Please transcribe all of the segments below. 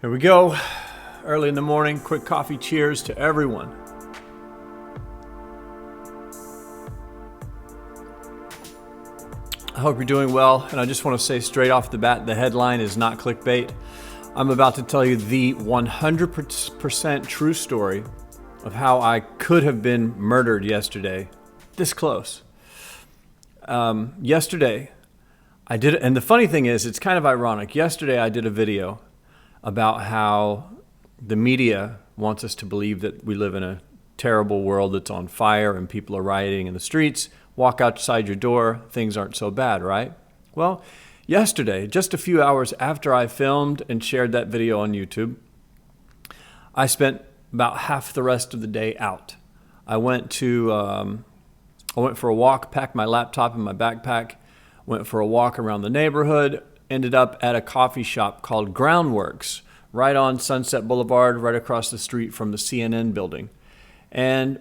Here we go. Early in the morning, quick coffee cheers to everyone. I hope you're doing well, and I just want to say straight off the bat, the headline is not clickbait. I'm about to tell you the 100% true story of how I could have been murdered yesterday. This close. Yesterday, I did, and the funny thing is, it's kind of ironic. Yesterday, I did a video about how the media wants us to believe that we live in a terrible world that's on fire and people are rioting in the streets. Walk outside your door, things aren't so bad, right? Well, yesterday, just a few hours after I filmed and shared that video on YouTube, I spent about half the rest of the day out. I went for a walk, packed my laptop in my backpack, went for a walk around the neighborhood, ended up at a coffee shop called Groundworks, right on Sunset Boulevard, right across the street from the CNN building. And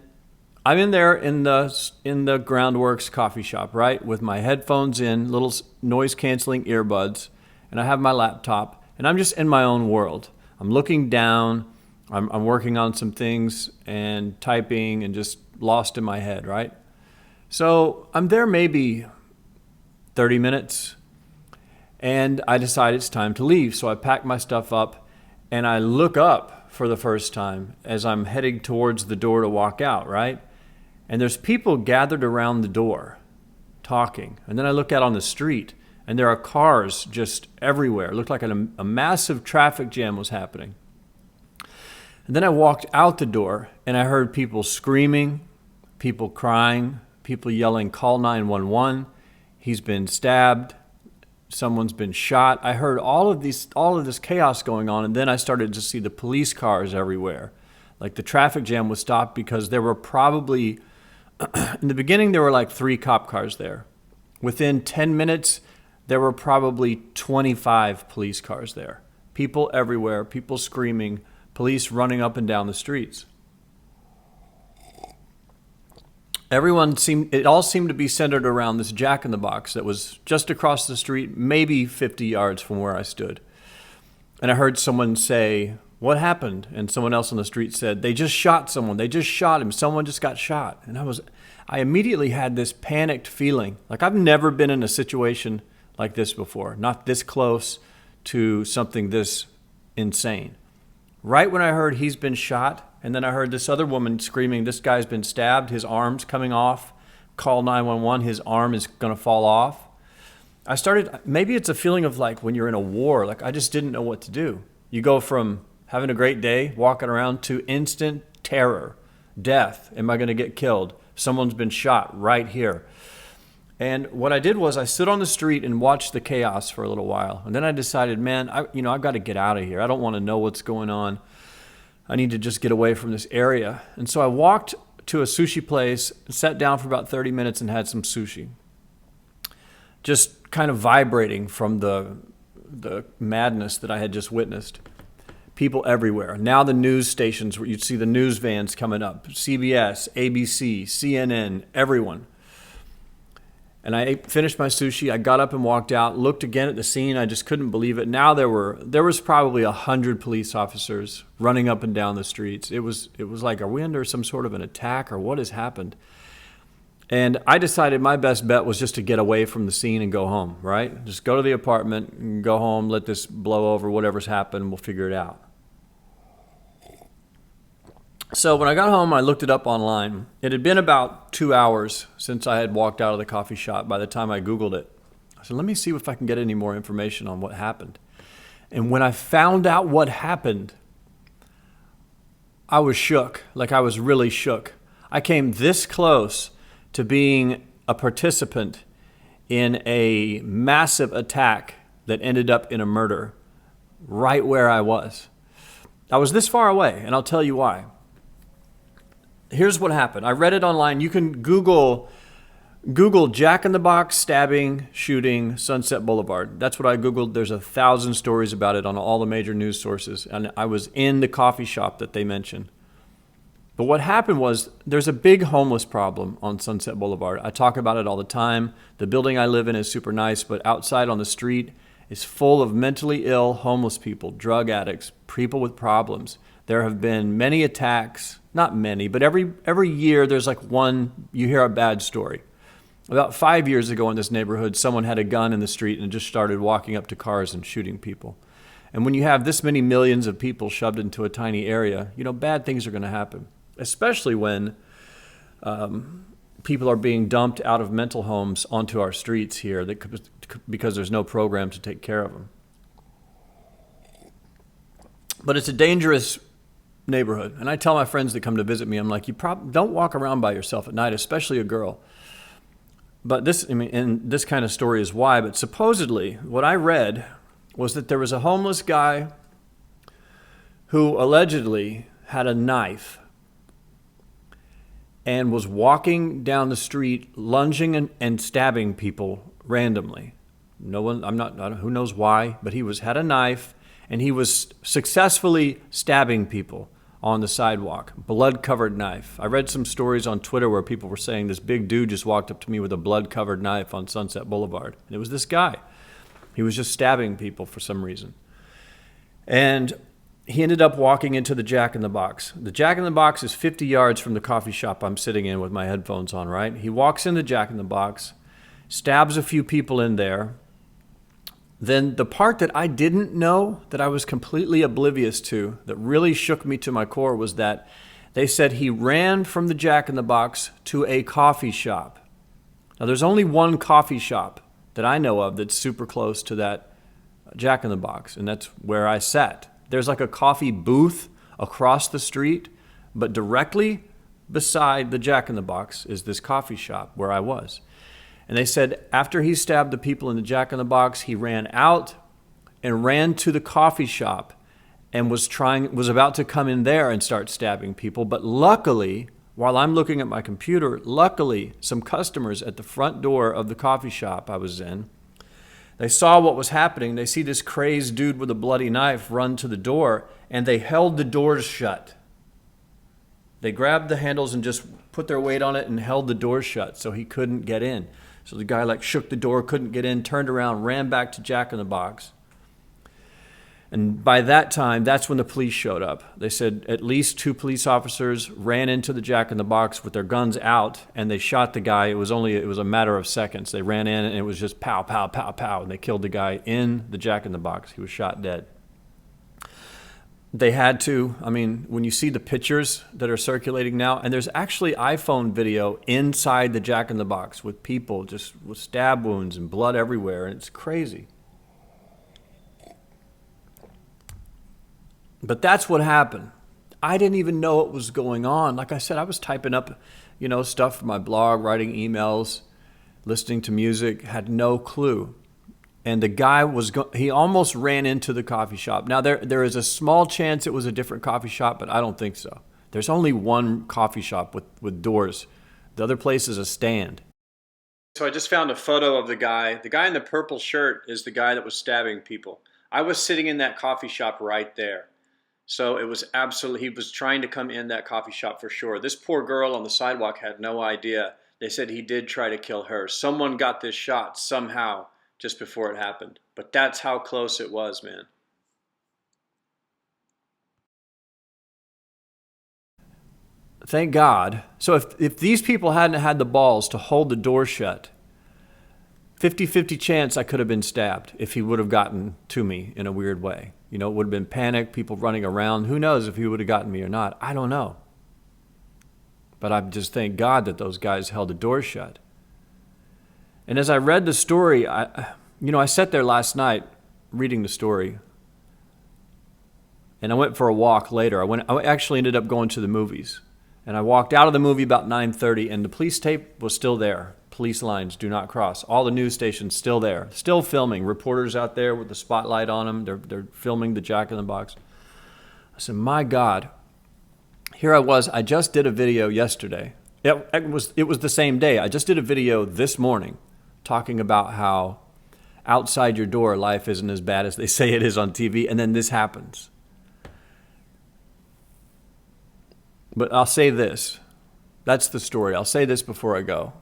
I'm in there in the Groundworks coffee shop, right, with my headphones in, little noise-canceling earbuds, and I have my laptop, and I'm just in my own world. I'm looking down, I'm working on some things and typing and just lost in my head, right? So I'm there maybe 30 minutes, and I decide it's time to leave. So I pack my stuff up, and I look up for the first time as I'm heading towards the door to walk out, right? And there's people gathered around the door talking. And then I look out on the street, and there are cars just everywhere. It looked like a massive traffic jam was happening. And then I walked out the door, and I heard people screaming, people crying, people yelling, "Call 911, he's been stabbed, someone's been shot." I heard all of this chaos going on, and then I started to see the police cars everywhere. Like the traffic jam was stopped because there were probably, in the beginning, there were like 3 cop cars there. Within 10 minutes, there were probably 25 police cars there. People everywhere, people screaming, police running up and down the streets. It all seemed to be centered around this Jack in the Box that was just across the street, maybe 50 yards from where I stood. And I heard someone say, "What happened?" And someone else on the street said, "They just shot someone. They just shot him. Someone just got shot." And I immediately had this panicked feeling. Like I've never been in a situation like this before, not this close to something this insane. Right when I heard he's been shot, and then I heard this other woman screaming, "This guy's been stabbed, his arm's coming off, call 911, his arm is gonna fall off." Maybe it's a feeling of like when you're in a war, like I just didn't know what to do. You go from having a great day, walking around, to instant terror, death. Am I gonna get killed? Someone's been shot right here. And what I did was I stood on the street and watched the chaos for a little while. And then I decided, man, I've got to get out of here. I don't want to know what's going on. I need to just get away from this area. And so I walked to a sushi place, sat down for about 30 minutes and had some sushi. Just kind of vibrating from the madness that I had just witnessed. People everywhere. Now the news stations, where you'd see the news vans coming up. CBS, ABC, CNN, everyone. And I finished my sushi. I got up and walked out, looked again at the scene. I just couldn't believe it. Now there was probably 100 police officers running up and down the streets. It was like, are we under some sort of an attack, or what has happened? And I decided my best bet was just to get away from the scene and go home, right? Just go to the apartment and go home, let this blow over, whatever's happened, we'll figure it out. So when I got home, I looked it up online. It had been about 2 hours since I had walked out of the coffee shop by the time I Googled it. I said, let me see if I can get any more information on what happened. And when I found out what happened, I was shook. Like I was really shook. I came this close to being a participant in a massive attack that ended up in a murder right where I was. I was this far away, and I'll tell you why. Here's what happened. I read it online. You can Google Jack in the Box stabbing, shooting, Sunset Boulevard. That's what I Googled. There's 1,000 stories about it on all the major news sources. And I was in the coffee shop that they mentioned. But what happened was there's a big homeless problem on Sunset Boulevard. I talk about it all the time. The building I live in is super nice, but outside on the street, is full of mentally ill, homeless people, drug addicts, people with problems. There have been many attacks, not many, but every year there's like one, you hear a bad story. About 5 years ago in this neighborhood, someone had a gun in the street and just started walking up to cars and shooting people. And when you have this many millions of people shoved into a tiny area, bad things are going to happen, especially when people are being dumped out of mental homes onto our streets here because there's no program to take care of them. But it's a dangerous neighborhood. And I tell my friends that come to visit me, I'm like, you don't walk around by yourself at night, especially a girl. But and this kind of story is why, but supposedly what I read was that there was a homeless guy who allegedly had a knife and was walking down the street, lunging and stabbing people randomly. Who knows why, but he had a knife and he was successfully stabbing people on the sidewalk, blood-covered knife. I read some stories on Twitter where people were saying this big dude just walked up to me with a blood-covered knife on Sunset Boulevard. And it was this guy. He was just stabbing people for some reason. And he ended up walking into the Jack in the Box. The Jack in the Box is 50 yards from the coffee shop I'm sitting in with my headphones on, right? He walks in the Jack in the Box, stabs a few people in there. Then the part that I didn't know, that I was completely oblivious to, that really shook me to my core, was that they said he ran from the Jack in the Box to a coffee shop. Now, there's only one coffee shop that I know of that's super close to that Jack in the Box, and that's where I sat. There's like a coffee booth across the street, but directly beside the Jack in the Box is this coffee shop where I was. And they said after he stabbed the people in the Jack in the Box, he ran out and ran to the coffee shop and was about to come in there and start stabbing people. But luckily, while I'm looking at my computer, some customers at the front door of the coffee shop I was in, they saw what was happening. They see this crazed dude with a bloody knife run to the door, and they held the doors shut. They grabbed the handles and just put their weight on it and held the door shut so he couldn't get in. So the guy shook the door, couldn't get in, turned around, ran back to Jack in the Box. And by that time, that's when the police showed up. They said at least 2 police officers ran into the Jack in the Box with their guns out, and they shot the guy. It was a matter of seconds. They ran in, and it was just pow, pow, pow, pow, and they killed the guy in the Jack in the Box. He was shot dead. They had to, when you see the pictures that are circulating now, and there's actually iPhone video inside the Jack in the Box with people just with stab wounds and blood everywhere, and it's crazy. But that's what happened. I didn't even know what was going on. Like I said, I was typing up, stuff for my blog, writing emails, listening to music, had no clue. And the guy he almost ran into the coffee shop. Now, there is a small chance it was a different coffee shop, but I don't think so. There's only one coffee shop with doors. The other place is a stand. So I just found a photo of the guy. The guy in the purple shirt is the guy that was stabbing people. I was sitting in that coffee shop right there. So it was he was trying to come in that coffee shop for sure. This poor girl on the sidewalk had no idea. They said he did try to kill her. Someone got this shot somehow just before it happened. But that's how close it was, man. Thank God. So if these people hadn't had the balls to hold the door shut, 50-50 chance I could have been stabbed if he would have gotten to me in a weird way. It would have been panic, people running around. Who knows if he would have gotten me or not? I don't know. But I just thank God that those guys held the door shut. And as I read the story, I sat there last night reading the story, and I went for a walk later. I actually ended up going to the movies, and I walked out of the movie about 9:30, and the police tape was still there. Police lines, do not cross. All the news stations still there, still filming. Reporters out there with the spotlight on them. They're filming the Jack in the Box. I said, my God, here I was. I just did a video yesterday. It was the same day. I just did a video this morning talking about how outside your door, life isn't as bad as they say it is on TV, and then this happens. But I'll say this. That's the story. I'll say this before I go.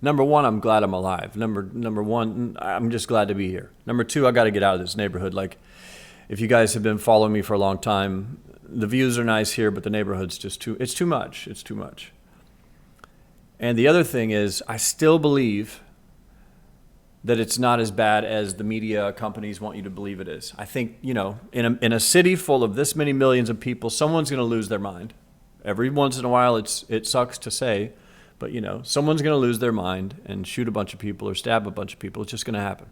Number one, I'm glad I'm alive. Number one, I'm just glad to be here. Number two, I got to get out of this neighborhood. Like, if you guys have been following me for a long time, the views are nice here, but the neighborhood's just it's too much. It's too much. And the other thing is, I still believe that it's not as bad as the media companies want you to believe it is. I think, in a city full of this many millions of people, someone's going to lose their mind. Every once in a while, it sucks to say, but someone's going to lose their mind and shoot a bunch of people or stab a bunch of people. It's just going to happen.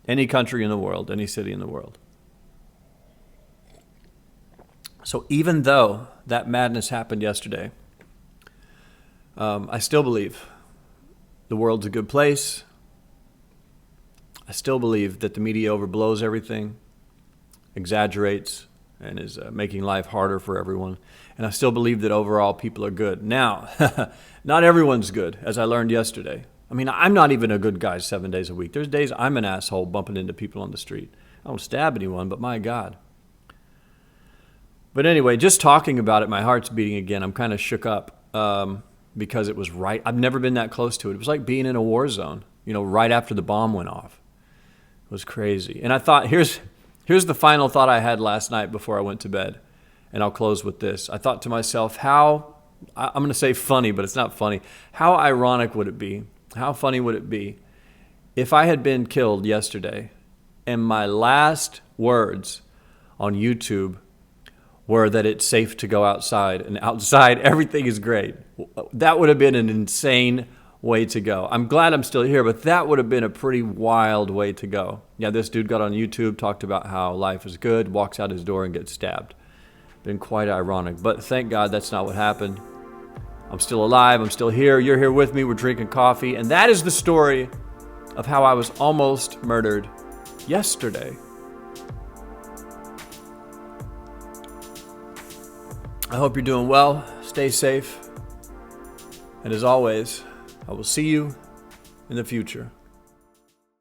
Any country in the world, any city in the world. So even though that madness happened yesterday, I still believe the world's a good place. I still believe that the media overblows everything, exaggerates, and is making life harder for everyone. And I still believe that overall people are good. Now, not everyone's good, as I learned yesterday. I mean, I'm not even a good guy 7 days a week. There's days I'm an asshole bumping into people on the street. I don't stab anyone, but my God. But anyway, just talking about it, my heart's beating again. I'm kind of shook up because it was right. I've never been that close to it. It was like being in a war zone, right after the bomb went off. It was crazy. And I thought, here's the final thought I had last night before I went to bed. And I'll close with this. I thought to myself, I'm going to say funny, but it's not funny. How ironic would it be? How funny would it be if I had been killed yesterday and my last words on YouTube were that it's safe to go outside, and outside everything is great? That would have been an insane way to go. I'm glad I'm still here, but that would have been a pretty wild way to go. Yeah, this dude got on YouTube, talked about how life is good, walks out his door and gets stabbed. Been quite ironic, but thank God that's not what happened. I'm still alive, I'm still here, you're here with me, we're drinking coffee, and that is the story of how I was almost murdered yesterday. I hope you're doing well, stay safe, and as always, I will see you in the future.